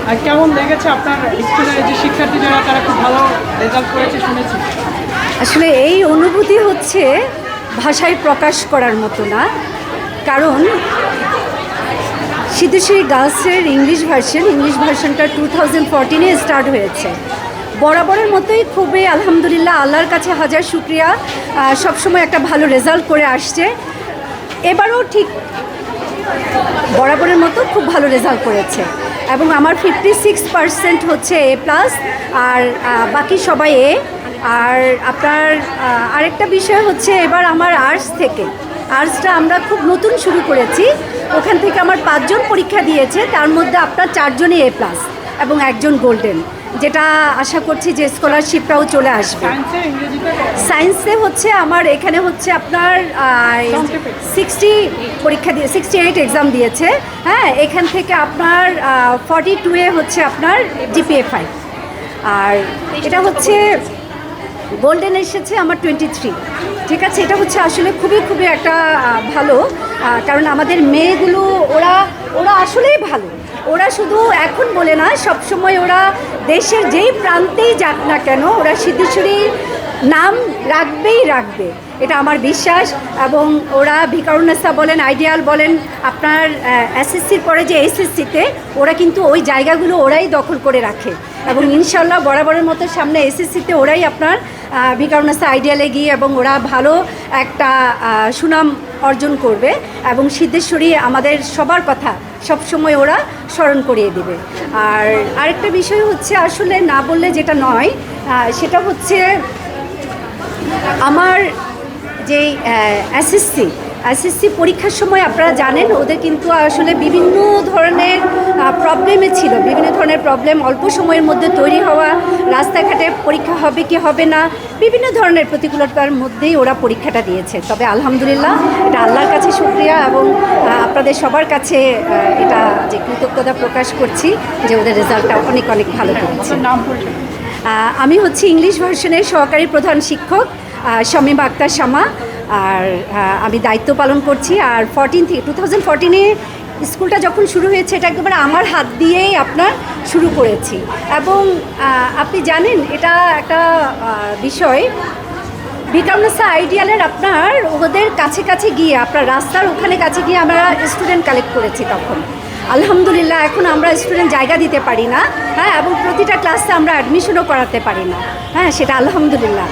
আর কেমন লেগেছে আপনার স্কুলের যে শিক্ষার্থী যারা তারা খুব ভালো রেজাল্ট করেছে শুনেছি। আসলে এই অনুভূতি হচ্ছে ভাষায় প্রকাশ করার মতো না, কারণ সিদ্ধেশ্বরী গার্লসের ইংলিশ ভার্সনটা 2014-এ স্টার্ট হয়েছে। বরাবরের মতোই খুবই আলহামদুলিল্লাহ, আল্লাহর কাছে হাজার শুক্রিয়া, সবসময় একটা ভালো রেজাল্ট করে আসছে। এবারও ঠিক বরাবরের মতো খুব ভালো রেজাল্ট করেছে এবং আমার 56% হচ্ছে A+, আর বাকি সবাই এ। আর আপনার আরেকটা বিষয় হচ্ছে, এবার আমার আর্টসটা আমরা খুব নতুন শুরু করেছি। ওখান থেকে আমার 5 জন পরীক্ষা দিয়েছে, তার মধ্যে আপনার 4 জনই A+ এবং 1 জন গোল্ডেন, যেটা আশা করছি যে স্কলারশিপটাও চলে আসবে। সায়েন্সে হচ্ছে আমার এখানে হচ্ছে আপনার 60 পরীক্ষা দিয়ে 68 এক্সাম দিয়েছে। হ্যাঁ, এখান থেকে আপনার 42-এ হচ্ছে আপনার GPA 5, আর এটা হচ্ছে গোল্ডেন এসেছে আমার 23। ঠিক আছে, এটা হচ্ছে আসলে খুবই একটা ভালো, কারণ আমাদের মেয়েগুলো ওরা আসলেই ভালো। ওরা শুধু এখন বলে না, সবসময় ওরা দেশের যেই প্রান্তেই যাক না কেন ওরা সিদ্ধেশ্বরীর নাম রাখবে, এটা আমার বিশ্বাস। এবং ওরা ভিকারুন্নেসা বলেন, আইডিয়াল বলেন, আপনার এসএসসির পরে যে এসএসসিতে ওরা কিন্তু ওই জায়গাগুলো ওরাই দখল করে রাখে এবং ইনশাল্লাহ বরাবরের মতো সামনে এসএসসিতে ওরাই আপনার ভিকারুন্নেসা আইডিয়ালে গিয়ে এবং ওরা ভালো একটা সুনাম অর্জন করবে এবং সিদ্ধেশ্বরী আমাদের সবার কথা সবসময় ওরা স্মরণ করিয়ে দিবে। আর আরেকটা বিষয় হচ্ছে, আসলে না বললে যেটা নয়, সেটা হচ্ছে আমার যে এসএসসি পরীক্ষার সময় আপনারা জানেন ওদের কিন্তু আসলে বিভিন্ন ধরনের প্রবলেমে ছিল, বিভিন্ন ধরনের প্রবলেম অল্প সময়ের মধ্যে তৈরি হওয়া, রাস্তাঘাটে পরীক্ষা হবে কি হবে না, বিভিন্ন ধরনের প্রতিকূলতার মধ্যেই ওরা পরীক্ষাটা দিয়েছে। তবে আলহামদুলিল্লাহ, এটা আল্লাহর কাছে শুকরিয়া এবং আপনাদের সবার কাছে এটা যে কৃতজ্ঞতা প্রকাশ করছি যে ওদের রেজাল্টটা অনেক ভালো করেছে। আমি হচ্ছে ইংলিশ ভার্সনের সহকারী প্রধান শিক্ষক শামীমা আক্তার শামা, আর আমি দায়িত্ব পালন করছি। আর 2014-এ স্কুলটা যখন শুরু হয়েছে, এটা একেবারে আমার হাত দিয়েই আপনার শুরু করেছি। এবং আপনি জানেন, এটা একটা বিষয়, ভিকারুন্নেসা আইডিয়ালের আপনার ওদের কাছে গিয়ে আপনার রাস্তার ওখানে কাছে গিয়ে আমরা স্টুডেন্ট কালেক্ট করেছি তখন। আলহামদুলিল্লাহ, এখন আমরা স্টুডেন্ট জায়গা দিতে পারি না, হ্যাঁ, এবং প্রতিটা ক্লাসে আমরা অ্যাডমিশনও করাতে পারি না, হ্যাঁ, সেটা আলহামদুলিল্লাহ।